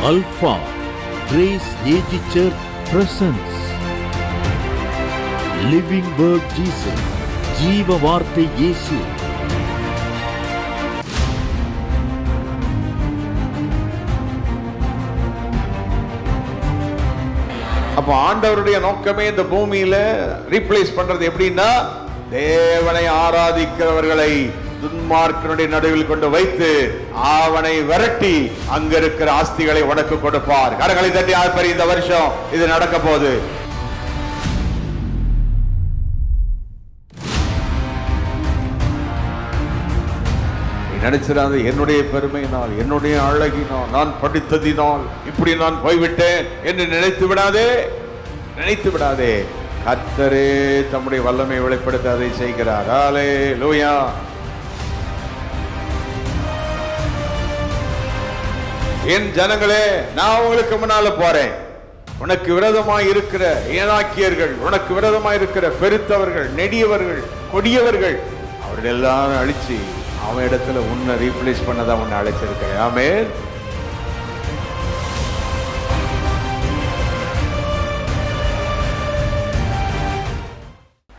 Alpha Grace AG Church presents Living Word Jesus, ஜீவ வார்த்தை இயேசு. அப்போ ஆண்டவருடைய நோக்கமே இந்த பூமியில ரீப்ளேஸ் பண்றது எப்படின்னா, தேவனை ஆராதிக்கிறவர்களை துன்மார்க்கனுடைய நடுவில் கொண்டு வைத்து அவனை விரட்டி அங்க இருக்கிற ஆஸ்திகளை உனக்கு கொடுப்பார். கரங்களை தட்டி ஆர்ப்பரி, இந்த வருஷம் இது நடக்க போகுது. நினைச்சிடாது என்னுடைய பெருமையினால், என்னுடைய அழகினால், நான் படித்ததினால் இப்படி நான் போய்விட்டேன் என்று நினைத்து விடாதே. கர்த்தரே தம்முடைய வல்லமை வெளிப்படுத்த அதை செய்கிறார். ஹல்லேலூயா. என் ஜனங்களே, நான் உங்களுக்கு முன்னால போறேன். உனக்கு விரோதமாய் இருக்கிற ஏனாக்கியர்கள், உனக்கு விரோதமாய் இருக்கிற பெருத்தவர்கள், நெடியவர்கள், கொடியவர்கள், அவர்கள் எல்லாரும் அழிச்சு அவன் இடத்துல உன்னை ரீப்ளேஸ் பண்ணதான் உன்னை அழைச்சிருக்கிறேன். ஆமென்.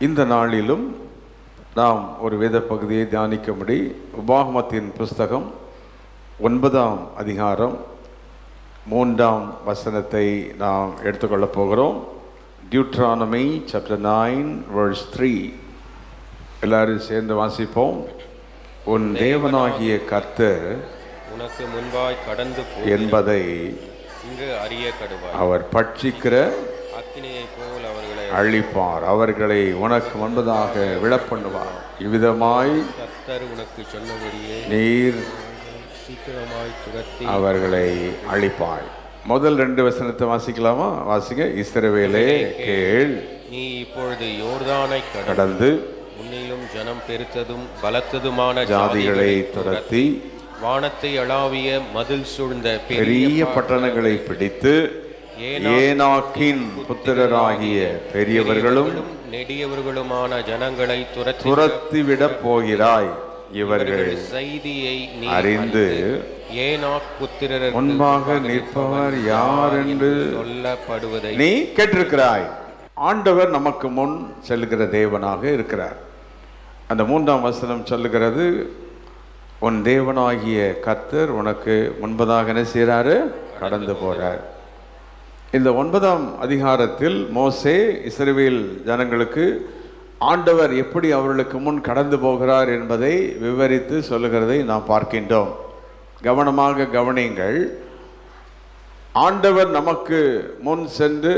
இந்த நாளிலும் நாம் ஒரு வேத பகுதியை தியானிக்கும்படி உபாகமத்தின் புஸ்தகம் 9ஆம் அதிகாரம் 3ஆம் வசனத்தை நாம் எடுத்துக்கொள்ளப் போகிறோம். Deuteronomy chapter 9 verse 3. எல்லாரும் சேர்ந்து வாசிப்போம். உன் தேவனாகிய கர்த்தர் உனக்கு முன்பாய் கடந்து என்பதை இங்கு அறிய கடுவாய். அவர் பட்சிக்கிற அக்கினியை போல் அவர்களை அழிப்பார், அவர்களை உனக்கு முன்பதாக விழப்பண்ணுவார். இவ்விதமாய் கர்த்தர் உனக்கு சொன்னபடியே நீர் சீக்கிரமாய் துரத்தி அவர்களை அழிப்பாய். முதல் 2 வசனத்தை வாசிக்கலாமா? வாசிங்க. இஸ்ரவேலே கேள், நீ இப்பொழுது யோர்தானை கடந்து முன்னிலும் ஜனம் பெருத்ததும் பலத்ததுமான ஜாதிகளை துரத்தி வானத்தை அளாவிய மதில் சூழ்ந்த பெரிய பட்டணங்களை பிடித்து ஏனாக்கின் புத்திரராகிய பெரியவர்களும் நெடியவர்களுமான ஜனங்களை துரத்திவிடப் போகிறாய். இவர்கள் செய்தியை நீ அறிந்து ஏனாக் புத்திரர் முன்பாக நிற்பவர் யார் என்று சொல்லப்படுவதை நீ கேட்டிருக்கிறாய். ஆண்டவர் நமக்கு முன் செல்லுகிற தேவனாக இருக்கிறார். அந்த 3ஆம் வசனம் சொல்லுகிறது, உன் தேவனாகிய கர்த்தர் உனக்கு முன்பதாக என்ன செய்கிறாரு? கடந்து போறார். இந்த 9ஆம் அதிகாரத்தில் மோசே இஸ்ரவேல் ஜனங்களுக்கு ஆண்டவர் எப்படி அவர்களுக்கு முன் கடந்து போகிறார் என்பதை விவரித்து சொல்லுகிறதை நாம் பார்க்கின்றோம். கவனமாக கவனியுங்கள். ஆண்டவர் நமக்கு முன் சென்று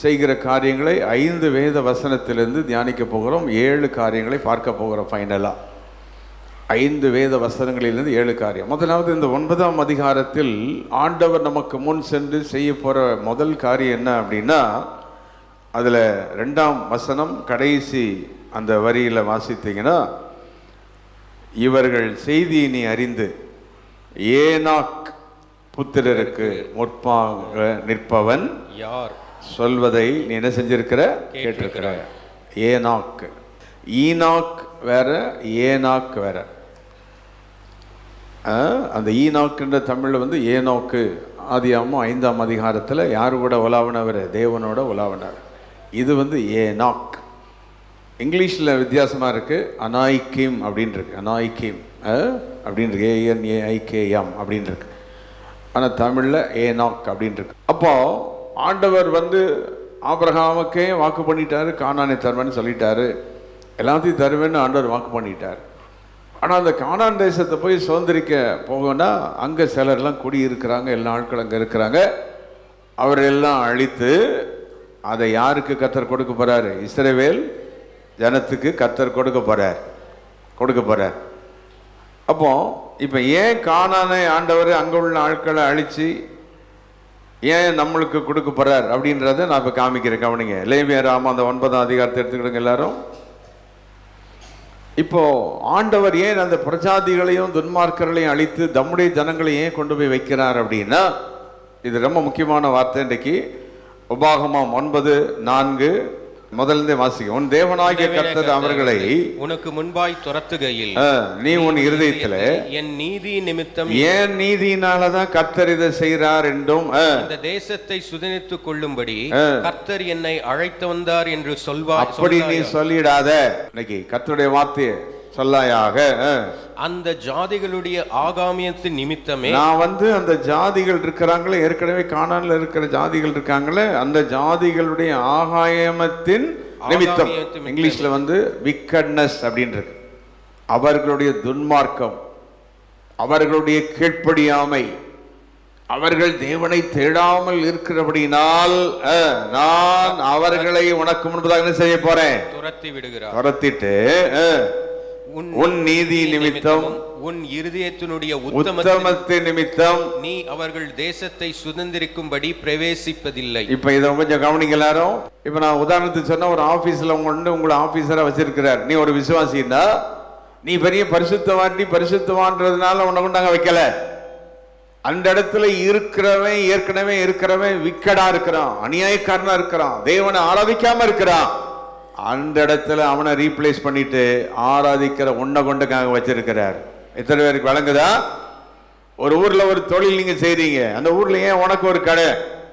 செய்கிற காரியங்களை 5 வேத வசனத்திலிருந்து தியானிக்க போகிறோம். 7 காரியங்களை பார்க்க போகிறோம். ஃபைனலாக 5 வேத வசனங்களிலிருந்து 7 காரியம். முதலாவது, இந்த 9ஆம் அதிகாரத்தில் ஆண்டவர் நமக்கு முன் சென்று செய்ய போகிற முதல் காரியம் என்ன அப்படின்னா, அதில் 2ஆம் வசனம் கடைசி அந்த வரியில் வாசித்தீங்கன்னா, இவர்கள் செய்தியை நீ அறிந்து ஏனாக் புத்திரருக்கு முற்பாக நிற்பவன் யார் சொல்வதை நீ என்ன செஞ்சிருக்கிற? கேட்டிருக்கிற. ஏனாக், ஈனாக் வேற, ஏனாக் வேற. அந்த ஈனாக்குன்ற தமிழில் ஏனோக்கு ஆதியாகமம் 5ஆம் அதிகாரத்தில் யாரு கூட உலாவினவர்? தேவனோட உலாவினார். இது ஏனாக். இங்கிலீஷில் வித்தியாசமாக இருக்குது. அனாய்கிம் அப்படின்னு இருக்கு. அனாய்கிம் அப்படின்னு இருக்கு. ANAIKM அப்படின்னு இருக்கு. ஆனால் தமிழில் ஏனாக் அப்படின்னு இருக்கு. அப்போ ஆண்டவர் ஆபிரகாமுக்கே வாக்கு பண்ணிட்டாரு, கானானை தருவேன்னு சொல்லிட்டாரு, எல்லாத்தையும் தருவேன்னு ஆண்டவர் வாக்கு பண்ணிட்டார். ஆனால் அந்த கானான் தேசத்தை போய் சுதந்திரிக்க போகணும்னா அங்கே சிலர்லாம் குடியிருக்கிறாங்க, எல்லா ஆட்களும் அங்கே இருக்கிறாங்க. அவரெல்லாம் அழித்து அதை யாருக்கு கர்த்தர் கொடுக்க போறாரு? இஸ்ரவேல் ஜனத்துக்கு கர்த்தர் கொடுக்க போறார். அப்போ இப்போ ஏன் கானானை ஆண்டவர் அங்கே உள்ள ஆட்களை அழித்து ஏன் நம்மளுக்கு கொடுக்க போறார் அப்படின்றத நான் இப்போ காமிக்கிறேன். கவனிங்க. லேவியராகமம் அந்த 9ஆம் அதிகாரத்தை எடுத்துக்கிடுங்க எல்லாரும். இப்போ ஆண்டவர் ஏன் அந்த பிரஜாதிகளையும் துன்மார்க்கர்களையும் அழித்து தம்முடைய ஜனங்களை ஏன் கொண்டு போய் வைக்கிறார் அப்படின்னா, இது ரொம்ப முக்கியமான வார்த்தை. இன்றைக்கு உபாகமம் 9:4 முதல்ல வாசிக்க. உன் தேவனாகிய கர்த்தர் அவர்களை உனக்கு முன்பாய் துரத்துகையில் நீ உன் இருதயத்துல என் நீதி நிமித்தம் ஏன் நீதியினாலதான் கர்த்தர் இதை செய்கிறார் என்றும் இந்த தேசத்தை சுதனித்துக் கொள்ளும்படி கர்த்தர் என்னை அழைத்து வந்தார் என்று சொல்வார். அப்படி நீ சொல்லிடாத. இன்னைக்கு கர்த்தருடைய வார்த்தையை சொல்லாயாக. அந்த ஜாதிகளுடைய ஆகாமியத்தின் நிமித்தமே நான் அந்த ஜாதிகள் இருக்கிறாங்களே, ஏற்கனவே கானான்ல இருக்கிற ஜாதிகள் இருக்காங்களே, அந்த ஜாதிகளுடைய ஆகாயமத்தின் நிமித்தம், இங்கிலீஷ்ல விக்கட்னஸ் அப்படின்றது, அவர்களுடைய துன்மார்க்கம், அவர்களுடைய கீழ்ப்படியாமை, அவர்கள் தேவனை தேடாமல் இருக்கிறபடினால் நான் அவர்களை உனக்கு முன்பதாக என்ன செய்ய போறேன்? துரத்தி விடுகிறார். துரத்திட்டு உன் நீதி நிமித்தம் உன் இருதயத்தினுடைய உத்தமத்தின் நிமித்தம் நீ அவர்கள் தேசத்தை சுதந்திரிக்கும்படி பிரவேசிப்பதில்லை. இப்ப இதை கொஞ்சம் கவனிங்க எல்லாரும். இப்ப நான் உதாரணத்துக்கு சொன்னா, ஒரு ஆபீஸ்ல உங்களை ஆபீசரா வச்சிருக்கிறார். நீ ஒரு விசுவாசின்னா, நீ பெரிய பரிசுத்தவான்றதுனால உன்னை கொண்டாங்க வைக்கல. அந்த இடத்துல ஏற்கனவே இருக்கிறவன் விக்கடா இருக்கிறான், அநியாயக்காரனா இருக்கிறான், தேவனை ஆராதிக்காம இருக்கிறான். அந்த இடத்துல அவனை ரீப்ளேஸ் பண்ணிட்டு ஆராதிக்கிற உன்னை கொண்டுக்காக வச்சிருக்கிறார். எத்தனை பேருக்கு வழங்குதா? ஒரு ஊர்ல ஒரு தொழில் நீங்க செய்றீங்க. அந்த ஊர்ல ஏன் உனக்கு ஒரு கடை,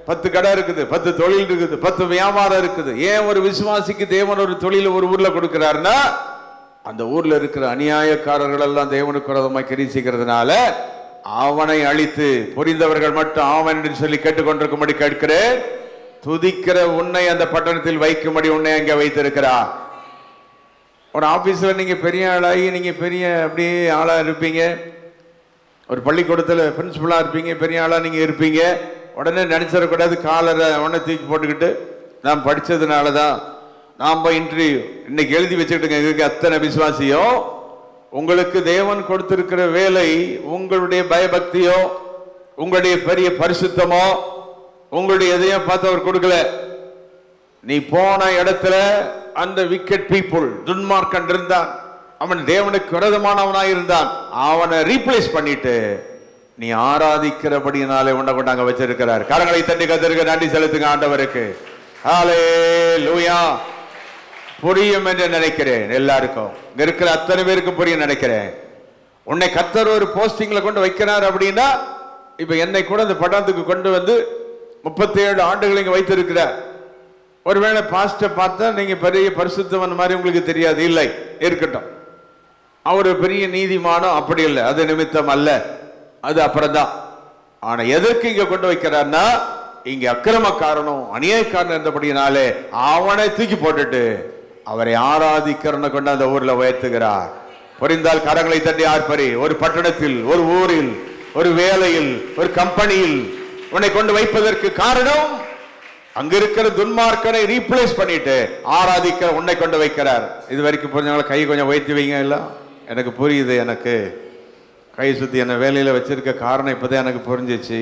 10 கடை இருக்குது, 10 தொழில் இருக்குது, 10 வியாபாரம் இருக்குது. ஏன் ஒரு விசுவாசிக்கு தேவன் ஒரு தொழில் ஒரு ஊர்ல கொடுக்கிறாருன்னா, அந்த ஊர்ல இருக்கிற அநியாயக்காரர்கள் எல்லாம் தேவனுக்கு விரோதமாய் கிரிசிக்கிறதுனால அவனை அழித்து புரிந்தவர்கள் மட்டும் ஆவன் என்று சொல்லி கேட்டுக்கொண்டிருக்கும்படி கேட்கிறேன். துதிக்கிற உன்னை அந்த பட்டணத்தில் வைக்கும்படி உன்னை அங்கே வைத்திருக்கிறார். ஒரு ஆபீஸ்ல நீங்க பெரிய ஆளாகி நீங்க பெரிய அப்படியே ஆளா இருப்பீங்க. ஒரு பள்ளிக்கூடத்துல பிரின்சிபலா இருப்பீங்க, பெரிய ஆளா நீங்க இருப்பீங்க. உடனே நினைச்சிடக்கூடாது, காலரை உடனே தூக்கி போட்டுக்கிட்டு நான் படிச்சதுனாலதான் நான் போய் இன்டர்வியூ இன்னைக்கு எழுதி வச்சுக்கிட்டு அத்தனை விசுவாசியோ, உங்களுக்கு தேவன் கொடுத்திருக்கிற வேலை உங்களுடைய பயபக்தியோ, உங்களுடைய பெரிய பரிசுத்தமோ, உங்களுடைய எதையும் பார்த்து அவர் கொடுக்கல. நீ போன இடத்துல அந்த விக்கெட் பீப்புள், துன்மார்க்கன் இருந்தான், அவன் தேவனுக்கு விரோதமானவனாய் இருந்தான். அவனை ரீப்ளேஸ் பண்ணிட்டு நீ ஆராதிக்கிறபடினாலே உன்னை கொண்டாங்க வச்சிருக்கிறார். கரங்களை தட்டி கத்திருக்க நன்றி செலுத்துங்க ஆண்டவருக்கு. ஹல்லேலூயா. புரியும் என்று நினைக்கிறேன். எல்லாருக்கும் இங்க இருக்கிற அத்தனை பேருக்கும் புரியும் நினைக்கிறேன். உன்னை கர்த்தர் ஒரு போஸ்டிங்ல கொண்டு வைக்கிறார் அப்படின்னா, இப்ப என்னை கூட இந்த பட்டணத்துக்கு கொண்டு 37 ஆண்டுகள் இங்க வைத்திருக்கிறார். ஒருவேளை பாஸ்டர் பார்த்தா நீங்க பெரிய பரிசுத்தவன் மாதிரி உங்களுக்கு தெரியாது, இல்லை, இருக்கட்டும். அவர் பெரிய நீதிமானோ அப்படி இல்லை, அது நிமித்தம் அல்ல, அது அப்புறம்தான். ஆனா எதற்கு இங்க கொண்டு வைக்கிறார்னா, இங்க அக்கிரமக்காரனும் அநியாயக்காரன் இருந்தபடினாலே அவனை தூக்கி போட்டுட்டு அவரை ஆராதிக்கிறவனை கொண்டு அந்த ஊர்ல உயர்த்துகிறார். புரிந்தால் கரங்களை தட்டி ஆர்ப்பரி. ஒரு பட்டணத்தில், ஒரு ஊரில், ஒரு வேலையில், ஒரு கம்பெனியில் உன்னை கொண்டு வைப்பதற்கு காரணம், அங்க இருக்கிற துன்மார்க்கனை ரீப்ளேஸ் பண்ணிட்டு ஆராதிக்கிற உன்னை கொண்டு வைக்கிறார். இது வரைக்கும் புரிஞ்சவங்கள கை கொஞ்சம் வைத்து வைங்க. எல்லாம் எனக்கு புரியுது. எனக்கு கை சுத்தி என்ன வேலையில வச்சிருக்க காரணம் இப்பதான் எனக்கு புரிஞ்சிச்சு.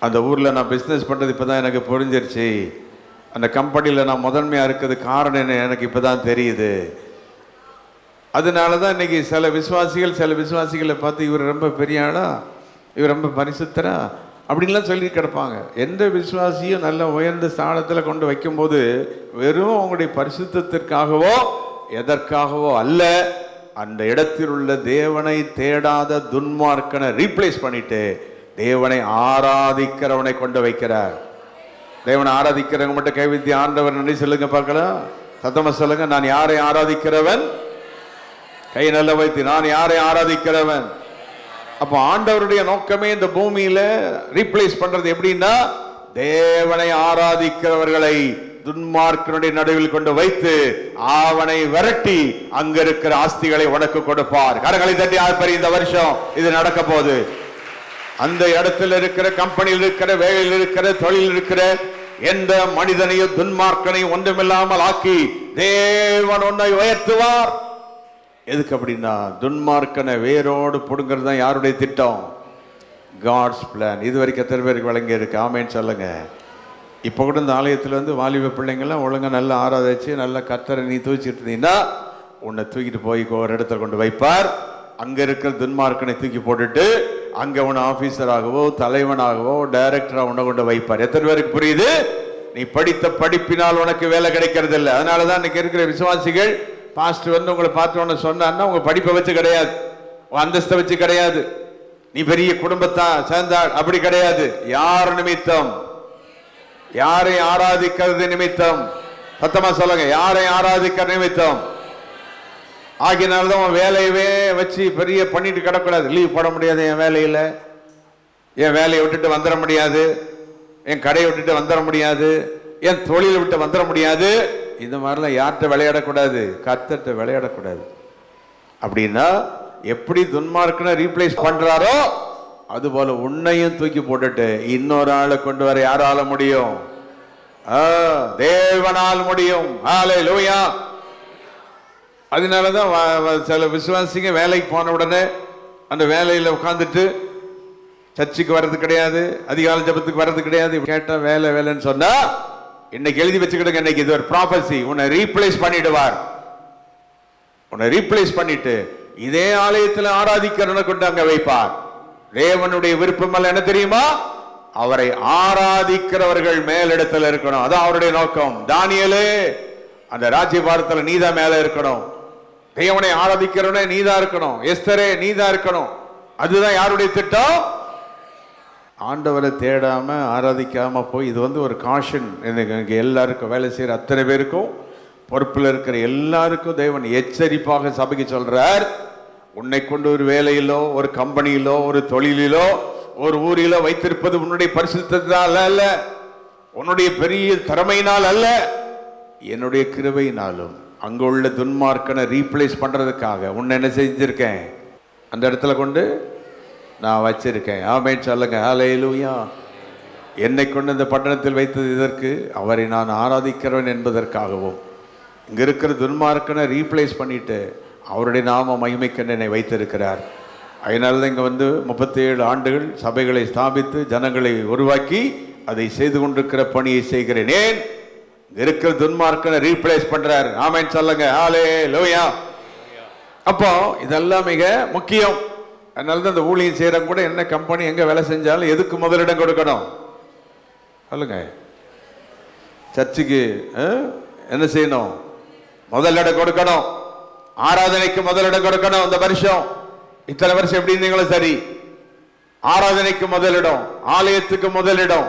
அந்த ஊர்ல நான் பிசினஸ் பண்றது இப்பதான் எனக்கு புரிஞ்சிருச்சு. அந்த கம்பெனியில நான் முதன்மையா இருக்கிறது காரணம் என்ன எனக்கு இப்பதான் தெரியுது. அதனாலதான் இன்னைக்கு சில விசுவாசிகளை பார்த்து இவர் ரொம்ப பெரிய ஆளா, இவர் ரொம்ப பரிசுத்தரா அப்படின்லாம் சொல்லி கிடப்பாங்க. எந்த விசுவாசியும் நல்ல உயர்ந்த ஸ்தானத்தில் கொண்டு வைக்கும்போது வெறும் அவங்களுடைய பரிசுத்தத்திற்காகவோ எதற்காகவோ அல்ல, அந்த இடத்தில் உள்ள தேவனை தேடாத துன்மார்க்கனை ரீப்ளேஸ் பண்ணிட்டு தேவனை ஆராதிக்கிறவனை கொண்டு வைக்கிறார். தேவனை ஆராதிக்கிறவங்க மட்டும் கைவித்தி ஆண்டவர் நன்றி சொல்லுங்க பார்க்கலாம். சத்தமா சொல்லுங்க. நான் யாரை ஆராதிக்கிறவன்? கை நல்ல வைத்து, நான் யாரை ஆராதிக்கிறவன்? அப்போ ஆண்டவருடைய நோக்கமே இந்த பூமியில ரீப்ளேஸ் பண்றது எப்படின்னா, தேவனை ஆராதிக்கிறவர்களை துன்மார்க்கனுடைய நடுவில் கொண்டு வைத்து அவனை விரட்டி அங்க இருக்கிற ஆஸ்திகளை உனக்கு கொடுப்பார். கரங்களை தட்டி ஆர்ப்பரி. இந்த வருஷம் இது நடக்க போகுது. அந்த இடத்துல இருக்கிற, கம்பெனியில் இருக்கிற, வேலையில் இருக்கிற, தொழில் இருக்கிற எந்த மனிதனையும் துன்மார்க்கனையும் ஒன்றுமில்லாமல் ஆக்கி தேவன் உன்னை உயர்த்துவார். எதுக்கு அப்படின்னா, துன்மார்க்கனை வேரோடு புடுங்கிறது தான் யாருடைய திட்டம்? God's plan. இது வரைக்கும் எத்தனை பேருக்கு வழங்கி இருக்கு? ஆமேன்னு சொல்லுங்க. இப்போ கூட இந்த ஆலயத்தில் வாலிப பிள்ளைங்கள்லாம் ஒழுங்காக நல்லா ஆராதிச்சு நல்லா கர்த்தரை நீ தூச்சிட்டு இருந்தீங்கன்னா உன்னை தூக்கிட்டு போய் ஒரு இடத்துல கொண்டு வைப்பார். அங்கே இருக்கிற துன்மார்க்கனை தூக்கி போட்டுட்டு அங்கே உன்னை ஆஃபீஸராகவோ தலைவனாகவோ டைரக்டராக உன்னை கொண்டு வைப்பார். எத்தனை பேருக்கு புரியுது? நீ படித்த படிப்பினால் உனக்கு வேலை கிடைக்கிறது இல்லை. அதனாலதான் இன்னைக்கு இருக்கிற விசுவாசிகள் பாஸ்டர் வந்து உங்களை பார்த்து சொன்னான்னா உங்க படிப்பை வச்சு கிடையாது, அந்தஸ்தை வச்சு கிடையாது, நீ பெரிய குடும்பத்தா சேர்ந்தாள் அப்படி கிடையாது. யார் நிமித்தம்? யாரை ஆராதிக்கிறது நிமித்தம். சத்தமா சொல்லுங்க, யாரை ஆராதிக்கிற நிமித்தம். ஆகினால்தான் வேலையவே வச்சு பெரிய பண்ணிட்டு கிடக்கூடாது. லீவ் போட முடியாது, என் வேலையில் என் வேலையை விட்டுட்டு வந்துட முடியாது, என் கடையை விட்டுட்டு வந்துட முடியாது, என் தொழிலை விட்டு வந்துட முடியாது. இந்த மாதிரிலாம் யார்கிட்ட விளையாடக்கூடாது, கர்த்தர்கிட்ட விளையாடக்கூடாது. அப்படின்னா எப்படி துன்மார்க்கனை ரீப்ளேஸ் பண்றாரோ அது போல உன்னையும் தூக்கி போட்டுட்டு இன்னொரு ஆளை கொண்டு வர யாரால முடியும்? தேவனால் முடியும். ஹல்லேலூயா. அதனாலதான் சில விசுவாசிங்க வேலைக்கு போன உடனே அந்த வேலையில உட்காந்துட்டு சர்ச்சுக்கு வர்றது கிடையாது, அதிகாலை ஜபத்துக்கு வர்றது கிடையாது. கேட்டா வேலை வேலைன்னு சொன்னா இன்னைக்கு எழுதி வச்சுக்கிடுங்க, இன்னைக்கு இது ஒரு ப்ராபசி. உன்னை ரீப்ளேஸ் பண்ணிடுவார். உன்னை ரீப்ளேஸ் பண்ணிட்டு இதே ஆலயத்தில் ஆராதிக்கிறவனை கொண்டு அங்க வைப்பார். தேவனுடைய விருப்பம் என்ன தெரியுமா? அவரை ஆராதிக்கிறவர்கள் மேலிடத்தில் இருக்கணும். அதான் அவருடைய நோக்கம். தானியேலே, அந்த ராஜ்யபாரத்தில் நீதான் மேல இருக்கணும். தேவனை ஆராதிக்கிறவனே நீதான் இருக்கணும். எஸ்தரே நீதான் இருக்கணும். அதுதான் யாருடைய திட்டம்? ஆண்டவரை தேடாம ஆராதிக்காம போய் இது வந்து ஒரு காஷன். எனக்கு எல்லாருக்கும் வேலை செய்யற அத்தனை பேருக்கும் பொறுப்பில் இருக்கிற எல்லாருக்கும் தேவன் எச்சரிப்பாக சபைக்கு சொல்றார். உன்னை கொண்டு ஒரு வேலையிலோ ஒரு கம்பெனியிலோ ஒரு தொழிலிலோ ஒரு ஊரிலோ வைத்திருப்பது உன்னுடைய பரிசுத்தத்தினால் அல்ல, உன்னுடைய பெரிய திறமையினால் அல்ல, என்னுடைய கிருபையினாலும் அங்குள்ள துன்மார்க்கனை ரீப்ளேஸ் பண்றதுக்காக உன்னை என்ன செஞ்சிருக்கேன், அந்த இடத்துல கொண்டு நான் வச்சிருக்கேன். ஆமென் சொல்லுங்க. ஹல்லேலூயா. என்னை கொண்டு இந்த பட்டணத்தில் வைத்தது இதற்கு, அவரை நான் ஆராதிக்கிறவன் என்பதற்காகவும் இங்க இருக்கிற துன்மார்க்கனை ரீப்ளேஸ் பண்ணிட்டு அவருடைய நாம மகிமைக்கு என்னை வைத்திருக்கிறார். அதனால இங்க வந்து 37 ஆண்டுகள் சபைகளை ஸ்தாபித்து ஜனங்களை உருவாக்கி அதை செய்து கொண்டிருக்கிற பணியை செய்கிறேன். ஏன்? இருக்கிற துன்மார்க்கனை ரீப்ளேஸ் பண்றார். ஆமென் சொல்லுங்க. ஹல்லேலூயா. அப்போ இதெல்லாம் மிக முக்கியம். அதனால தான் இந்த ஊழியம் செய்யறவங்க கூட என்ன கம்பெனி எங்க வேலை செஞ்சாலும் எதுக்கு முதலிடம் கொடுக்கணும் சொல்லுங்க? சர்ச்சுக்கு என்ன செய்யணும்? முதலிடம் கொடுக்கணும். ஆராதனைக்கு முதலிடம் கொடுக்கணும். இந்த வருஷம் இத்தனை வருஷம் எப்படி இருந்தீங்களும் சரி, ஆராதனைக்கு முதலிடம், ஆலயத்துக்கு முதலிடம்.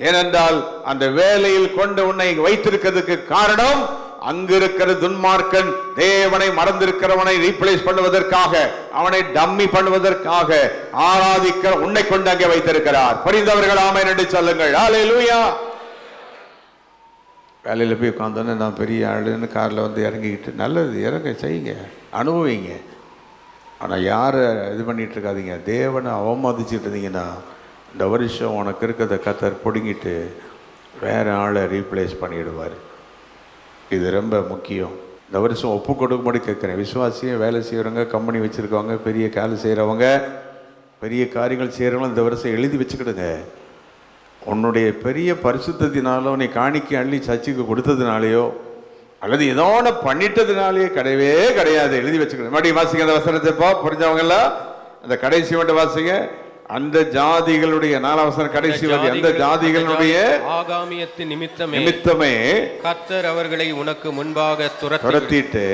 ஏனென்றால் அந்த வேலையில் கொண்டு உன்னை வைத்திருக்கிறதுக்கு காரணம் அங்கு இருக்கிற துன்மார்க்கன் தேவனை மறந்திருக்கிறவனை ரீப்ளேஸ் பண்ணுவதற்காக, அவனை டம்மி பண்ணுவதற்காக ஆராதிக்கிற உன்னை கொண்டு அங்கே வைத்திருக்கிறார். புரிந்தவர்கள் ஆமென் என்று சொல்லுங்கள். ஹல்லேலூயா. வேலையில் போய் உட்காந்தோன்னே நான் பெரிய ஆளுன்னு காரில் வந்து இறங்கிக்கிட்டு, நல்லது இறங்க செய்யுங்க, அனுபவிங்க. ஆனால் யாரை இது பண்ணிட்டு இருக்காதீங்க. தேவனை அவமதிச்சுட்டு இருந்தீங்கன்னா இந்த வருஷம் உனக்கு இருக்கிறத கர்த்தர் பிடுங்கிட்டு வேற ஆளை ரீப்ளேஸ் பண்ணிடுவார். இது ரொம்ப முக்கியம். இந்த வருஷம் ஒப்பு கொடுக்கும்படி கேட்குறேன். விசுவாசியை வேலை செய்கிறவங்க, கம்பெனி வச்சுருக்கவங்க, பெரிய காலை செய்கிறவங்க, பெரிய காரியங்கள் செய்கிறவங்க இந்த வருஷம் எழுதி வச்சுக்கிடுங்க. உன்னுடைய பெரிய பரிசுத்தத்தினாலோ நீ காணிக்கை அள்ளி சர்ச்சுக்கு கொடுத்ததுனாலையோ அல்லது ஏதோ ஒன்று பண்ணிட்டதுனாலேயே கிடையவே கிடையாது. எழுதி வச்சுக்கணும். மறுபடியும் வாசிங்க அந்த வசனத்தை. இப்போ புரிஞ்சவங்க எல்லாம் அந்த கடைசி மட்டும் வாசிங்க. அந்த ஜாதிகளுடைய 4ஆம் வசனம் கடைசி வரை, அந்த ஜாதிகளுடைய ஆகாமியத்தின் நிமித்தமே கர்த்தர் அவர்களை உனக்கு முன்பாக துரத்திட்டு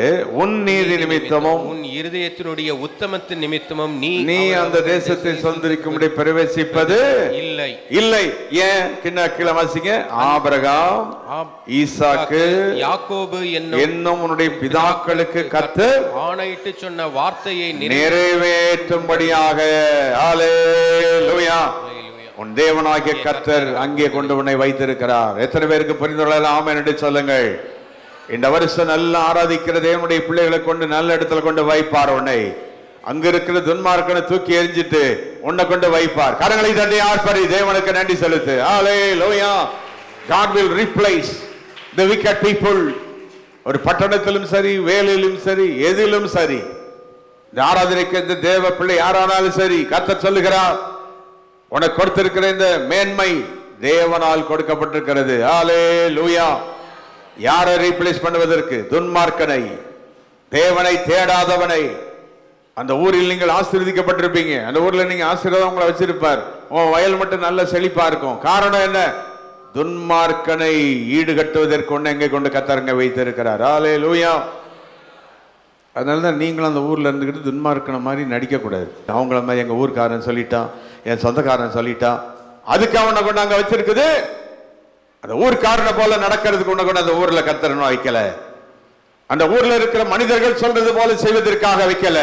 உன் நீதி நிமித்தமும் உன் இருதயத்தினுடைய உத்தமத்தின் நிமித்தமும் நீ அந்த தேசத்தை சொந்தரிக்கும்படி பிரவேசிப்பது இல்லை. இல்லை. ஏன்? கீழே வாசிங்க. ஆபிரகாம், ஈசாக்கு, யாக்கோபு என்னும் உன்னுடைய பிதாக்களுக்கு கர்த்தர் ஆணையிட்டு சொன்ன வார்த்தையை நிறைவேற்றும்படியாக. ஹல்லேலூயா. உன் தேவனாகிய கர்த்தர் அங்கே கொண்டு உன்னை வைத்திருக்கிறார். எத்தனை பேருக்கு புரிந்துள்ள ஆமென் என்று சொல்லுங்கள். இந்த வருஷம் நல்ல ஆராதிக்கிற தேவனுடைய பிள்ளைகளை கொண்டு நல்ல இடத்துல கொண்டு வைப்பார். உன்னை அங்க இருக்கிற துன்மார்க்கனை தூக்கி எரிஞ்சிட்டு உன்னை கொண்டு வைப்பார். கரங்களை தட்டி ஆர்ப்பரி தேவனுக்கு நன்றி செலுத்து. ஹல்லேலூயா. God will replace the wicked people. ஒரு பட்டணத்திலும் சரி, வேலையிலும் சரி, எதிலும் சரி, இந்த ஆராதனைக்கு இந்த தேவ பிள்ளை யாரானாலும் சரி, கர்த்தர் சொல்லுகிறார், உனக்கு கொடுத்திருக்கிற இந்த மேன்மை தேவனால் கொடுக்கப்பட்டிருக்கிறது. ஹல்லேலூயா. யாரை ரீப்ளேஸ் பண்ணுவதற்கு? துன்மார்க்கனை, தேவனை தேடாதவனை. அந்த ஊரில் நீங்கள் ஆசீர்வதிக்கப்பட்டிருப்பீங்க. அந்த ஊர்ல நீங்க ஆசீர்வாதம் உங்களை வச்சிருப்பார். உன் வயல் மட்டும் நல்ல செழிப்பா இருக்கும். காரணம் என்ன? துன்மார்க்கனை ஈடுகட்டுவதற்கு ஒன்று எங்கே கொண்டு கத்தரங்க வைத்திருக்கிறார். ஹல்லேலூயா. அதனால தான் நீங்களும் அந்த ஊரில் இருந்துக்கிட்டு துன்மார்க்கனை மாதிரி நடிக்கக்கூடாது. அவங்கள மாதிரி எங்கள் ஊர்க்காரன் சொல்லிட்டான், என் சொந்தக்காரன் சொல்லிட்டான், அதுக்கு அவனை கொண்டு அங்கே வச்சிருக்குது. அந்த ஊர்க்காரனை போல நடக்கிறதுக்கு ஒன்று கொண்டு அந்த ஊரில் கத்தரணும் வைக்கல. அந்த ஊர்ல இருக்கிற மனிதர்கள் சொல்றது போல செய்வதற்காக வைக்கல.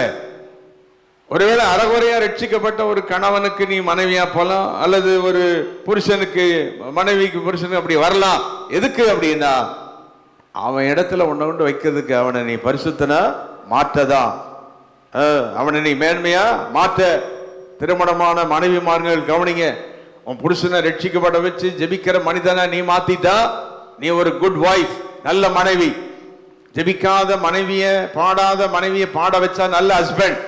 ஒருவேளை அறகுறையா ரட்சிக்கப்பட்ட ஒரு கணவனுக்கு நீ மனைவியா போலாம், அல்லது ஒரு புருஷனுக்கு மனைவிக்கு புருஷனுக்கு அப்படி வரலாம். எதுக்கு அப்படின்னா அவன் இடத்துல உன்னை கொண்டு வைக்கிறதுக்கு அவனை நீ பரிசுத்தனா மாற்றதான், அவனை நீ மேன்மையா மாற்ற. திருமணமான மனைவிமார்கள் கவனிங்க, உன் புருஷனை ரட்சிக்கப்பட வச்சு ஜெபிக்கிற மனிதனை நீ மாத்திட்டா நீ ஒரு குட் வைஃப், நல்ல மனைவி. ஜெபிக்காத மனைவிய, பாடாத மனைவிய பாட வச்சா நல்ல ஹஸ்பண்ட்.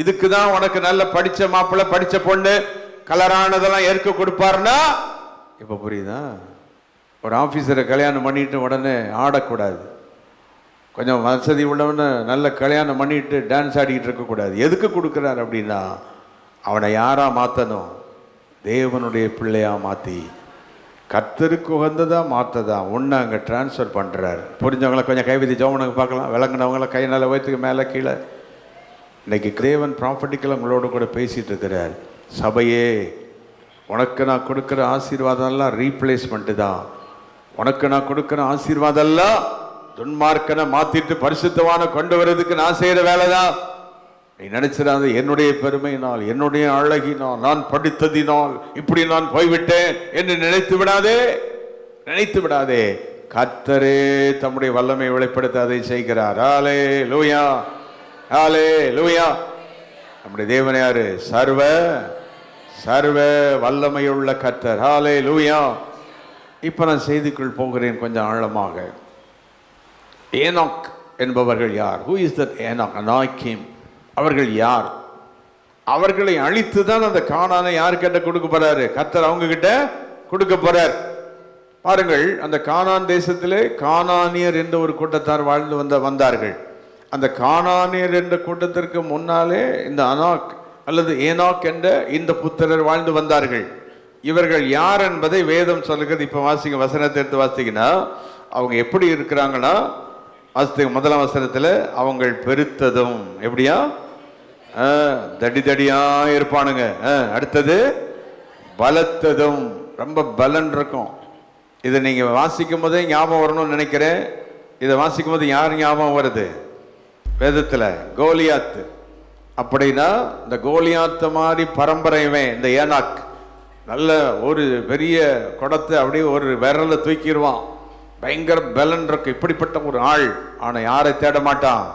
இதுக்கு தான் உனக்கு நல்ல படிச்ச மாப்பிள்ளை, படிச்ச பொண்ணு, கலரானதெல்லாம் ஏற்க கொடுப்பாருன்னா இப்ப புரியுதா? ஒரு ஆபீசரை கல்யாணம் பண்ணிட்டு உடனே ஆடக்கூடாது. கொஞ்சம் வசதி உள்ளவன நல்ல கல்யாணம் பண்ணிட்டு டான்ஸ் ஆடிக்கிட்டு இருக்கக்கூடாது. எதுக்கு கொடுக்குறாரு அப்படின்னா அவனை யாரா மாற்றணும்? தேவனுடைய பிள்ளையா மாற்றி கர்த்தருக்கு உகந்ததா மாற்றதா ஒன்று அங்கே டிரான்ஸ்ஃபர் பண்ணுறாரு. புரிஞ்சவங்களை கொஞ்சம் கைவிதி ஜோமனுக்கு பார்க்கலாம். விளங்கினவங்கள கை நல்ல வயிற்றுக்கு மேலே கீழே. இன்னைக்கு தேவன் ப்ராப்பர்ட்டிக்கெல்லாம் உங்களோட கூட பேசிகிட்டு இருக்கிறார். சபையே, உனக்கு நான் கொடுக்குற ஆசீர்வாதம்லாம் ரீப்ளேஸ்மெண்ட்டு தான். உனக்கு நான் கொடுக்குற ஆசீர்வாதம்லாம் துன்மார்க்கனை மாற்றிட்டு பரிசுத்தவான கொண்டு வர்றதுக்கு நான் செய்கிற வேலை தான். நீ நினைச்சிடாது என்னுடைய பெருமையினால், என்னுடைய அழகினால், நான் படித்ததினால் இப்படி நான் போய்விட்டேன் என்று நினைத்து விடாதே, நினைத்து விடாதே. கர்த்தரே தம்முடைய வல்லமை வெளிப்படுத்த அதை செய்கிறார். ஹல்லேலூயா, ஹல்லேலூயா. நம்முடைய தேவன் யாரு? சர்வ சர்வ வல்லமையுள்ள கர்த்தர். ஹல்லேலூயா. இப்ப நான் செய்திக்குள் போகிறேன் கொஞ்சம் ஆழமாக. ஏனோக் என்பவர்கள் யார்? Who is that Enoch? Anakim. அவர்கள் யார்? அவர்களை அழித்து தான் அந்த கானானை யாரு கிட்ட கொடுக்க போறாரு? கர்த்தர் அவங்க கிட்ட கொடுக்க போறார். பாருங்கள், அந்த கானான் தேசத்திலே கானானியர் என்ற ஒரு கூட்டத்தார் வாழ்ந்து வந்தார்கள். அந்த கானானியர் என்ற கூட்டத்திற்கு முன்னாலே இந்த அனாக் அல்லது ஏனாக் என்ற இந்த புத்திரர் வாழ்ந்து வந்தார்கள். இவர்கள் யார் என்பதை வேதம் சொல்லுகிறது. இப்ப வாசிங்க, வசனத்தை எடுத்து வாசிங்கன்னா அவங்க எப்படி இருக்கிறாங்கன்னா, முதலாம் வசனத்துல அவங்க பெருத்ததும் எப்படியா தடி தடியா இருப்பானுங்க. அடுத்தது பலத்ததும், ரொம்ப பலன் இருக்கும். இதை நீங்க வாசிக்கும் போதே ஞாபகம் வரணும்னு நினைக்கிறேன். இதை வாசிக்கும் போது யார் ஞாபகம் வருது? வேதத்துல கோலியாத்து. அப்படின்னா இந்த கோலியாத்து மாதிரி பரம்பரையவன் இந்த ஏனாக். நல்ல ஒரு பெரிய குடத்தை அப்படியே ஒரு விரல தூக்கிடுவான். பயங்கர பலன் இருக்கு. இப்படிப்பட்ட ஒரு ஆள். ஆனா யாரை தேட மாட்டான்.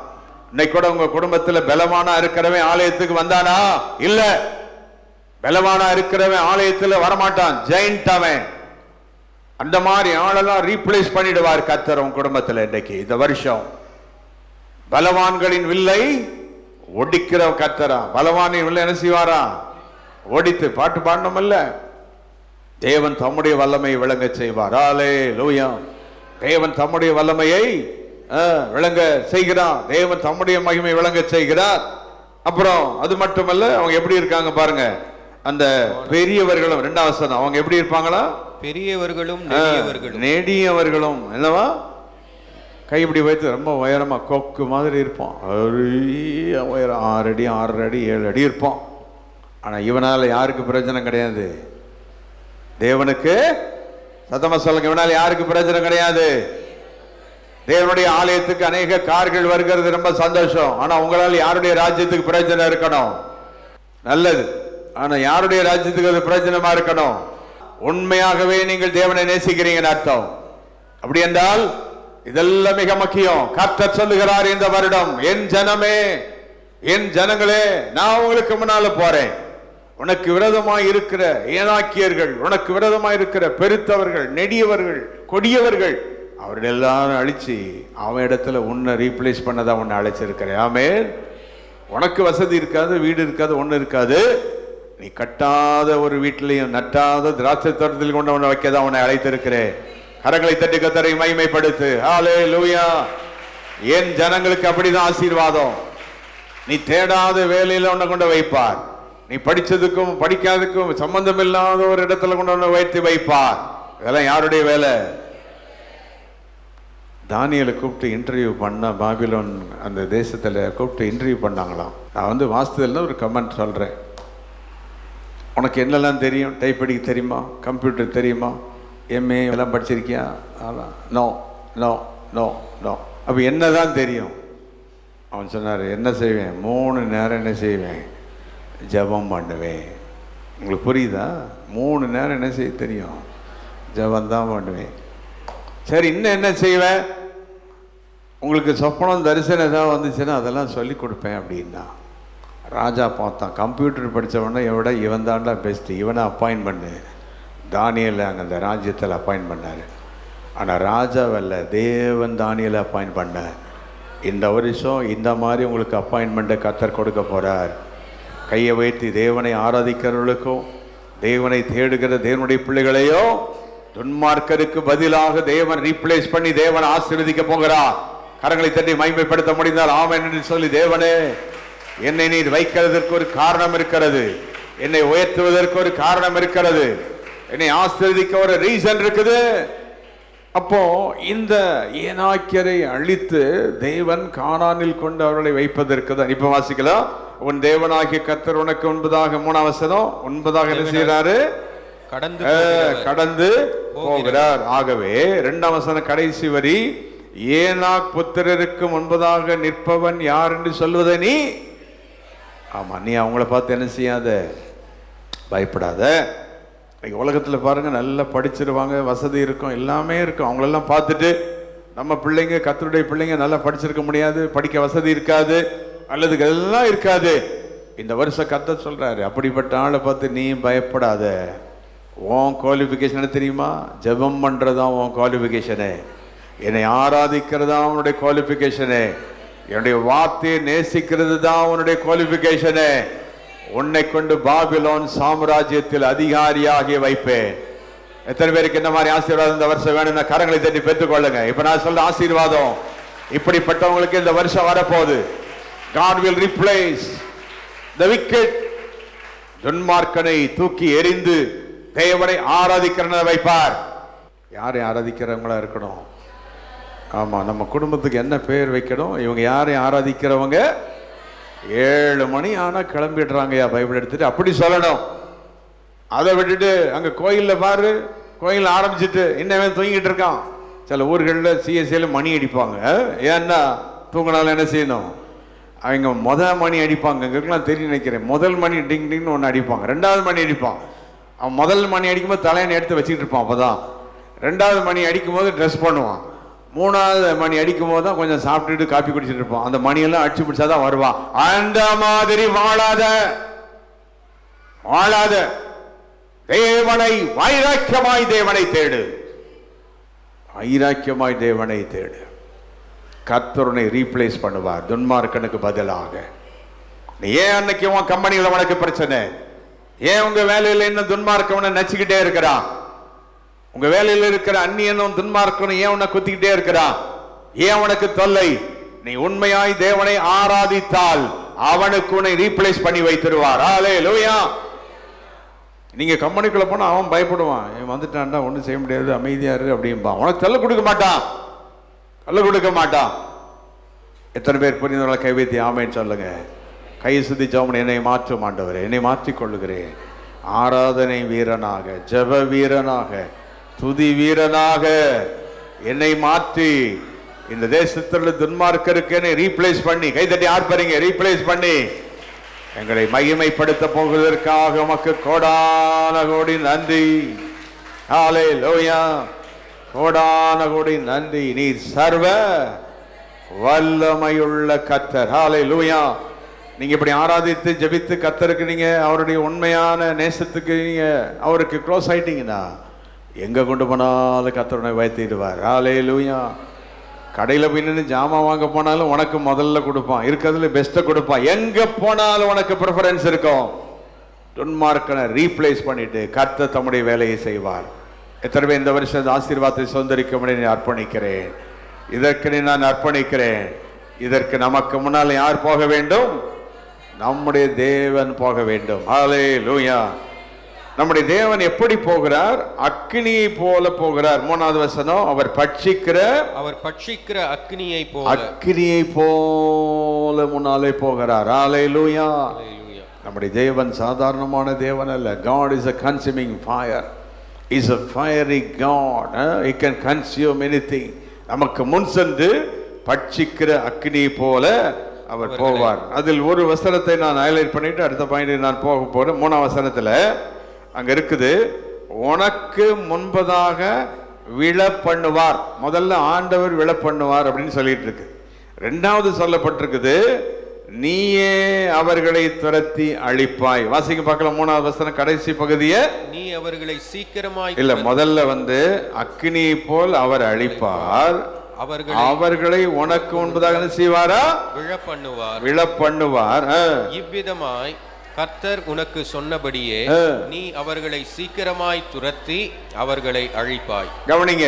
இன்னைக்கு கூட உங்க குடும்பத்துல பலவானா இருக்கிறவன் ஆலயத்துக்கு வந்தானா? இல்ல. பலவானா இருக்கிறவன் ஆலயத்துல வரமாட்டான். ஜெயிண்ட் அவன். அந்த மாதிரி ஆளெல்லாம் ரீப்ளேஸ் பண்ணிடுவார் கர்த்தர் உங்க குடும்பத்துல. இன்னைக்கு இந்த வருஷம் பலவான்களின் வில்லை ஒடிக்கிற கர்த்தரா. பலவானின் வில்லை என்ன செய்வாரா? ஒடித்து. பாட்டு பாடணும் இல்ல, தேவன் தம்முடைய வல்லமையை விளங்க செய்வார். ஹல்லேலூயா. தேவன் தம்முடைய வல்லமையை விளங்க செய்கிறார். தேவன் தம்முடைய மகிமை விளங்க செய்கிறார். அப்புறம் அது மட்டுமல்ல, அவங்க எப்படி இருக்காங்க பாருங்க. அந்த பெரியவர்களும், இரண்டாம் வசனம், அவங்க எப்படி இருப்பாங்களா? பெரியவர்களும் நெடியவர்களும். என்னவா? கைப்பிடி வைத்து ரொம்ப உயரமா கொக்கு மாதிரி இருப்பான். உயரம் 6 அடி 6 அடி 7 அடி இருப்பான். ஆனா இவனால யாருக்கு பிரயோஜனம் கிடையாது? தேவனுக்கு. சத்தமா சொல்லுங்க, இவனால யாருக்கு பிரயோஜனம் கிடையாது? தேவனுடைய ஆலயத்துக்கு அநேக கார்கள் வருகிறது, ரொம்ப சந்தோஷம். ஆனா உங்களால் யாருடைய ராஜ்யத்துக்கு பிரயோஜனம் இருக்கணும்? நல்லது. ஆனா யாருடைய ராஜ்யத்துக்கு அது பிரயோஜனமா இருக்கணும்? உண்மையாகவே நீங்கள் தேவனை நேசிக்கிறீங்கன்னு அர்த்தம். அப்படி என்றால் இதெல்லாம் மிக முக்கியம். கர்த்தர் சொல்லுகிறார் இந்த வருடம், என் ஜனமே, என் ஜனங்களே, நான் உங்களுக்கு முன்னால போறேன். உனக்கு விரோதமாய் இருக்கிற ஏனாக்கியர்கள், உனக்கு விரோதமாய் இருக்கிற பெருத்தவர்கள், நெடியவர்கள், கொடியவர்கள், அவர்கள் எல்லாரும் அழிச்சு அவன் இடத்துல உன்னை ரீப்ளேஸ் பண்ணதான் உன்னை அழைச்சிருக்கிறேன். ஆமென். உனக்கு வசதி இருக்காது, வீடு இருக்காது, ஒண்ணு இருக்காது. நீ கட்டாத ஒரு வீட்டிலையும் நட்டாத திராட்சை தோட்டத்தில் கொண்டு உன்னை வைக்கதான் உன்னை அழைத்திருக்கிறேன். கரங்களை தட்டி கர்த்தரை மகிமைப்படுத்து. ஹல்லேலூயா. என் ஜனங்களுக்கு அப்படிதான் ஆசீர்வாதம். நீ தேடாத வேலையில உன்னை கொண்டு வைப்பார். நீ படிச்சதுக்கும் படிக்காததுக்கும் சம்பந்தம் இல்லாத ஒரு இடத்துல கொண்டு வைத்து வைப்பார். இதெல்லாம் யாருடைய வேலை? தானியேலை கூப்பிட்டு இன்டர்வியூ பண்ண, பாபிலோன் அந்த தேசத்தில் கூப்பிட்டு இன்டர்வியூ பண்ணாங்களாம். நான் வந்து வாஸ்துவில் ஒரு கமெண்ட் சொல்கிறேன். உனக்கு என்னெல்லாம் தெரியும்? டைப் அடிக்க தெரியுமா? கம்ப்யூட்டர் தெரியுமா? எம்ஏ எல்லாம் படிச்சிருக்கியா? அதான் நோ நோ நோ நோ. அப்போ என்ன தான் தெரியும்? அவன் சொன்னார், என்ன செய்வேன்? 3 நேரம் என்ன செய்வேன்? ஜெபம் பண்ணுவேன். உங்களுக்கு புரியுதா? 3 நேரம் என்ன செய்ய தெரியும்? ஜெபந்தான் பண்ணுவேன். சரி, இன்னும் என்ன செய்வேன்? உங்களுக்கு சொப்பனம் தரிசனம் ஏதாவது வந்துச்சுன்னா அதெல்லாம் சொல்லி கொடுப்பேன் அப்படின்னா. ராஜா பார்த்தான், கம்ப்யூட்டர் படித்தவொடனே எவ்வளோ இவன் தாண்டா பெஸ்ட்டு, இவனை அப்பாயின்ட் பண்ணு. தானியேலை அங்கே அந்த ராஜ்யத்தில் அப்பாயின்ட் பண்ணார். ஆனால் ராஜாவல்ல, தேவன் தானியேலை அப்பாயின்ட் பண்ணார். இந்த வருஷம் இந்த மாதிரி உங்களுக்கு அப்பாயின்மெண்ட்டை கர்த்தர் கொடுக்க போகிறார். கையை வைத்து தேவனை ஆராதிக்கிறவர்களுக்கும் தேவனை தேடுகிற தேவனுடைய பிள்ளைகளையோ துன்மார்க்கருக்கு பதிலாக தேவன் ரீப்ளேஸ் பண்ணி தேவன் ஆசீர்வதிக்க போகிறார். கரங்களை தட்டி மகிமைப்படுத்த முடிந்தால் ஆமென் என்று சொல்லி, தேவனே என்னை நீர் வைக்கிறதற்கு ஒரு காரணம் இருக்கிறது, என்னை உயர்த்துவதற்கு ஒரு காரணம் இருக்கிறது, என்னை ஆசீர்வதிக்க ஒரு ரீசன் இருக்குது. அப்போ இந்த ஏனாக்கியரை அழித்து தேவன் கானானில் கொண்டு அவர்களை வைப்பதற்கு தான். இப்ப வாசிக்கலாம், உன் தேவனாகிய கர்த்தர் உனக்கு முன்பதாக, 3ஆம் வசனம், முன்பதாக என்ன செய்யறாரு? கடந்து போகிறார். ஆகவே 2ஆம் வசனம் கடைசி வரி, ஏனாக் புத்திரருக்கு முன்பதாக நிற்பவன் யார் என்று சொல்வதை நீ, ஆமா, நீ அவங்கள பார்த்து என்ன செய்யாத, பயப்படாத. உலகத்தில் பாருங்க, நல்லா படிச்சிருவாங்க, வசதி இருக்கும், எல்லாமே இருக்கும். அவங்களெல்லாம் பார்த்துட்டு நம்ம பிள்ளைங்க, கர்த்தருடைய பிள்ளைங்க நல்லா படிச்சிருக்க முடியாது, படிக்க வசதி இருக்காது, அல்லது எல்லாம் இருக்காது. இந்த வருஷம் கர்த்தர் சொல்றாரு, அப்படிப்பட்ட ஆளை பார்த்து நீ பயப்படாத. உன் குவாலிஃபிகேஷன் தெரியுமா? ஜெபம் பண்றதுதான் உன் குவாலிஃபிகேஷனு, என்னை ஆராதிக்கிறதா அவனுடைய குவாலிஃபிகேஷனு, என்னுடைய வார்த்தையை நேசிக்கிறது தான் அவனுடைய குவாலிஃபிகேஷனு. உன்னை கொண்டு பாபிலோன் சாம்ராஜ்யத்தில் அதிகாரியாகி வைப்பேன். எத்தனை பேருக்கு இந்த மாதிரி ஆசீர்வாதம் இந்த வருஷம் வேணும்னா கரங்களை தட்டி பெற்றுக்கொள்ளுங்க. இப்ப நான் சொல்ல ஆசீர்வாதம் இப்படிப்பட்டவங்களுக்கு இந்த வருஷம் வரப்போகுது. God will replace the wicked. துன்மார்க்கனை தூக்கி எறிந்து தேவனை ஆராதிக்கிறத வைப்பார். யாரை ஆராதிக்கிறவங்களா இருக்கணும்? ஆமா, நம்ம குடும்பத்துக்கு என்ன பேர் வைக்கணும்? இவங்க யாரை ஆராதிக்கிறவங்க? 7 மணி ஆனா கிளம்பிடுறாங்கயா பைபிள் எடுத்துட்டு, அப்படி சொல்லணும். அதை விட்டுட்டு அங்க கோயில்ல பாரு, கோயில் ஆரம்பிச்சுட்டு இன்னவன் தூங்கிட்டு இருக்கான். சில ஊர்களில் சிஎஸ்சியில் மணி அடிப்பாங்க. ஏன்னா தூங்கினாலும் என்ன செய்யணும்? அவங்க மணி அடிப்பாங்க. எங்களுக்குலாம் தெரியும் நினைக்கிறேன். முதல் மணி டிங் டிங்னு ஒன்று அடிப்பாங்க, 2வது மணி அடிப்பான். அவன் முதல் மணி அடிக்கும்போது தலையணை எடுத்து வச்சுக்கிட்டு இருப்பான், அப்போதான். 2வது மணி அடிக்கும்போது ட்ரெஸ் பண்ணுவான். 3வது மணி அடிக்கும் போது தான் கொஞ்சம் சாப்பிட்டுட்டு காப்பி குடிச்சிட்டு இருப்பான். அந்த மணியெல்லாம் அடிச்சு பிடிச்சாதான் வருவான். அந்த மாதிரி வாழாத தேவனை, வைராக்கியமாய் தேவனை தேடு, வைராக்கியமாய் தேவனை தேடு. கர்த்தரை ரீப்ளேஸ் பண்ணுவார் துன்மார்க்கனுக்கு பதிலாக. நீ ஏன் அன்னைக்கு உன் கம்பெனியில் உனக்கு பிரச்சனை? ஏன் உங்க வேலையில் என்ன துன்மார்க்கவனை நச்சுக்கிட்டே இருக்கிறான்? உங்க வேலையில் இருக்கிற அந்நியனும் துன்மார்க்கனும் ஏன் உன்னை குத்திக்கிட்டே இருக்கிறான்? ஏன் உனக்கு தொல்லை? நீ உண்மையாய் தேவனை ஆராதித்தால் அவனுக்கு உன்னை ரீப்ளேஸ் பண்ணி வைத்திருவார். ஹல்லேலூயா. நீங்க கம்பெனிக்குள்ள போனா அவன் பயப்படுவான், வந்துட்டான்டா ஒன்றும் செய்ய முடியாது, அமைதியா இரு அப்படின்பா. உனக்கு தொல்லை கொடுக்க மாட்டான், தொல்லை கொடுக்க மாட்டான். எத்தனை பேர் புரிந்தவர்களை கை வைத்து ஆமைன்னு சொல்லுங்க. கை சுத்தி ஜெபம், என்னை மாற்றும் ஆண்டவரே, என்னை மாற்றிக் கொள்ளுகிறேன். ஆராதனை வீரனாக, ஜெப வீரனாக, துதி வீரனாக என்னை மாற்றி இந்த தேசத்தில் துன்மார்க்கருக்கு என்னை ரீப்ளேஸ் பண்ணி, கைதட்டி ஆர்ப்பரிங்க, ரீப்ளேஸ் பண்ணி எங்களை மகிமைப்படுத்த போவதற்காக உமக்கு கோடான கோடி நன்றி. ஹல்லேலூயா. கோடான கோடி நன்றி. நீர் சர்வ வல்லமையுள்ள கர்த்தர். ஹல்லேலூயா. நீங்க இப்படி ஆராதித்து ஜெபித்து கர்த்தருக்கு நீங்க அவருடைய உண்மையான நேசத்துக்கு நீங்க அவருக்கு க்ளோஸ் ஆயிட்டீங்கன்னா எங்க கொண்டு போனாலும் கர்த்தரை வைத்திடுவார். ஹல்லேலூயா. கடையில் போய் நின்று ஜாமான் வாங்க போனாலும் உனக்கு முதல்ல கொடுப்பான், இருக்கிறதுல பெஸ்ட்டை கொடுப்பான். எங்க போனாலும் உனக்கு ப்ரிஃபரன்ஸ் இருக்கும். துன்மார்க்கனை ரீப்ளேஸ் பண்ணிட்டு கர்த்தர் தம்முடைய வேலையை செய்வார். எத்தனை பேர் இந்த வருஷம் ஆசீர்வாதத்தை சொந்தரிக்க முடியும் அர்ப்பணிக்கிறேன். இதற்கு நான் அர்ப்பணிக்கிறேன். இதற்கு நமக்கு முன்னால் யார் போக வேண்டும்? நம்முடைய தேவன் போக வேண்டும். ஹல்லேலூயா. நம்முடைய தேவன் எப்படி போகிறார்? அக்கினியை போல போகிறார். 3வது வசனம், அவர் பட்சிக்கிற அக்கினியை போல முன்னாலே போகிறார். ஹalleluya. நம்முடைய தேவன் சாதாரணமான தேவன் அல்ல. God is a consuming fire. He is a fiery God. He can consume anything. நமக்கு முன் சென்று பட்சிக்கிற அக்கினியை போல அவர் போவார். அதில் ஒரு வசனத்தை நான் ஹைலைட் பண்ணிட்டு அடுத்த பாயிண்ட் நான் போக போறேன். 3வது வசனத்துல அங்க இருக்குது, உனக்கு முன்பதாக விழ பண்ணுவார். முதல்ல ஆண்டவர் விழ பண்ணுவார் அப்படின்னு சொல்லிட்டு இருக்கு. 2வது சொல்லப்பட்டிருக்குது, நீயே அவர்களை துரத்தி அழிப்பாய். வாசிக்க பார்க்கலாம் 3வது வசனம் கடைசி பகுதியை. நீ அவர்களை சீக்கிரமாய் இல்ல, முதல்ல அக்கினியை போல் அவர் அழிப்பார், அவர்களை உனக்கு முன்பதாக செய்வாரா? விழ பண்ணுவார். இவ்விதமாய் கர்த்தர் உனக்கு சொன்னபடியே நீ அவர்களை சீக்கிரமாய் துரத்தி அவர்களை அழிப்பாய். கவனிங்க,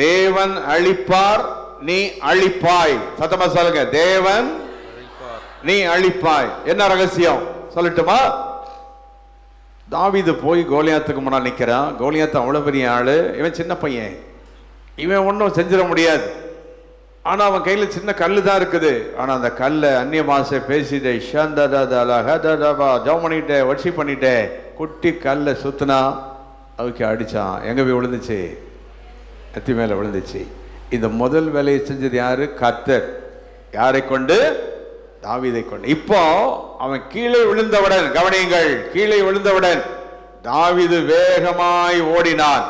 தேவன் அழிப்பார், நீ அழிப்பாய். சத்தமா சொல்லுங்க, தேவன் நீ அழிப்பாய். என்ன ரகசியம் சொல்லட்டுமா? தாவீது போய் கோலியாத்துக்கு முன்னாடி நிக்கிறான். கோலியாத்து அவ்வளவு பெரிய ஆளு, இவன் சின்ன பையன், இவன் ஒன்றும் செஞ்சிட முடியாது. ஆனா அவன் கையில சின்ன கல்லு தான் இருக்குது. ஆனா அந்த கல்லை அந்நிய பாஷை பேசிட்டு ஜவ் பண்ணிட்டே வட்சி பண்ணிட்டே குட்டி கல்லை சுத்தினா அதுக்கு அடிச்சான். எங்க போய் விழுந்துச்சு? நெத்தி மேல விழுந்துச்சு. இந்த முதல் வேலையை செஞ்சது யாரு? கர்த்தர். யாரை கொண்டு? தாவீதை கொண்டு. இப்போ அவன் கீழே விழுந்தவுடன், கவனியுங்கள், கீழே விழுந்தவுடன் தாவீது வேகமாய் ஓடினான்.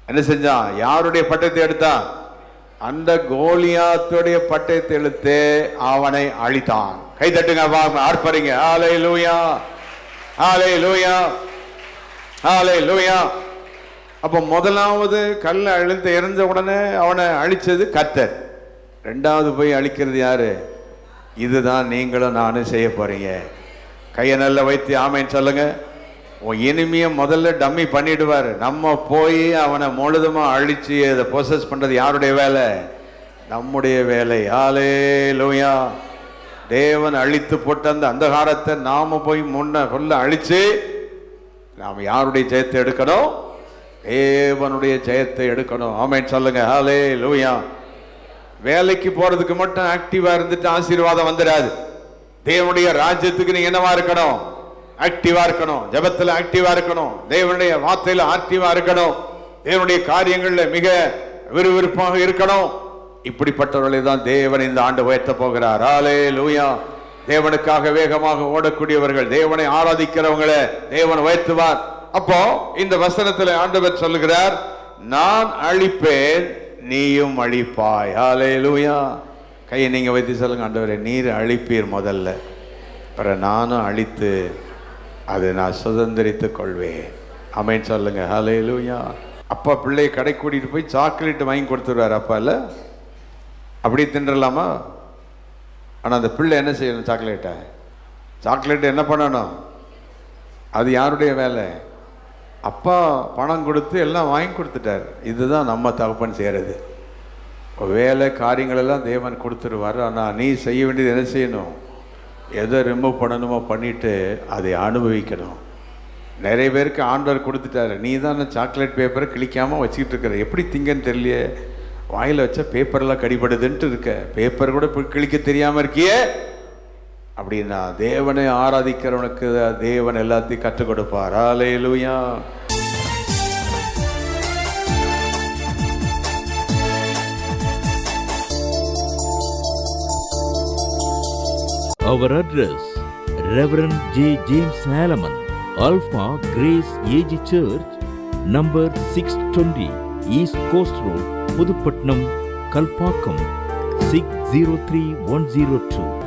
என்ன செஞ்சான்? யாருடைய பட்டத்தை எடுத்தான்? அந்த கோலியாத்துடைய பட்டத்தை எடுத்து அவனை அழித்தான். கை தட்டுங்க, ஆர்ப்பரிங்க. ஹalleluya, ஹalleluya, ஹalleluya. அப்ப முதலாவது கல்லை அழித்து எரிஞ்ச உடனே அவனை அழிச்சது கர்த்தர். 2வது போய் அழிக்கிறது யாரு? இதுதான் நீங்களும் நானும் செய்ய போறீங்க. கையை நல்லா வைத்து ஆமேன்னு சொல்லுங்க. இனிமைய முதல்ல டம்மி பண்ணிடுவார். நம்ம போய் அவனை முழுதுமா அழிச்சு அதை ப்ரோசஸ் பண்றது யாருடைய வேலை? நம்முடைய வேலை. ஹalleluya. தேவன் அழித்து போட்ட அந்த அந்தகாரத்தை நாம போய் முன்ன அழிச்சு நாம் யாருடைய ஜெயத்தை எடுக்கணும்? தேவனுடைய ஜெயத்தை எடுக்கணும். ஆமென் சொல்லுங்க. ஹalleluya. வேலைக்கு போறதுக்கு மட்டும் ஆக்டிவா இருந்துட்டு ஆசீர்வாதம் வந்துடாது. தேவனுடைய ராஜ்யத்துக்கு நீங்க என்னவா இருக்கணும்? ஆக்டிவா இருக்கணும். ஜெபத்துல ஆக்டிவா இருக்கணும். தேவனுடைய வார்த்தையில ஆக்டிவா இருக்கணும். தேவனுடைய காரியங்கள்ல மிக விறுவிறுப்பாக இருக்கணும். இப்படிப்பட்டவர்களை தான் தேவன் இந்த ஆண்டு உயர்த்த போகிறார். ஹalleluya. தேவனுக்காக வேகமாக ஓடக்கூடியவர்கள், தேவனை ஆராதிக்கிறவங்களை தேவன் உயர்த்துவார். அப்போ இந்த வசனத்துல ஆண்டவர் சொல்லுகிறார், நான் அழிப்பேன், நீயும் அழிப்பாய். ஹalleluya. கையை நீங்க வைத்து சொல்லுங்க, ஆண்டவரே நீர் அழிப்பீர் முதல்ல, பிறகு நானும் அழித்து அதை நான் சுதந்திரித்துக் கொள்வேன். ஆமென் சொல்லுங்க. ஹalleluya. அப்பா பிள்ளையை கடை கூட்டிட்டு போய் சாக்லேட் வாங்கி கொடுத்துருவார். அப்பா இல்ல அப்படி தின்றலாமா? ஆனால் அந்த பிள்ளை என்ன செய்யணும்? சாக்லேட்டை என்ன பண்ணணும்? அது யாருடைய வேலை? அப்பா பணம் கொடுத்து எல்லாம் வாங்கி கொடுத்துட்டார். இதுதான் நம்ம தகப்பன் செய்கிறது. வேலை காரியங்கள் எல்லாம் தேவன் கொடுத்துருவார். ஆனால் நீ செய்ய வேண்டியது என்ன செய்யணும்? எதை ரிமூவ் பண்ணணுமோ பண்ணிட்டு அதை அனுபவிக்கணும். நிறைய பேருக்கு ஆண்டவர் கொடுத்துட்டாரு, நீ தான் சாக்லேட் பேப்பரை கிழிக்காமல் வச்சுக்கிட்டு இருக்கிற. எப்படி திங்கன்னு தெரியலையே, வாயில் வச்சா பேப்பர்லாம் கடிபடுதுன்ட்டு இருக்க, பேப்பர் கூட கிழிக்க தெரியாமல் இருக்கியே அப்படின்னா தேவனை ஆராதிக்கிறவனுக்கு தேவன் எல்லாத்தையும் கற்றுக் கொடுப்பார். ஹalleluya. Our address, Reverend J. James Salomon, Alpha Grace AG Church, number 620, East Coast Road, Pudupatnam, Kalpakkam, 603102.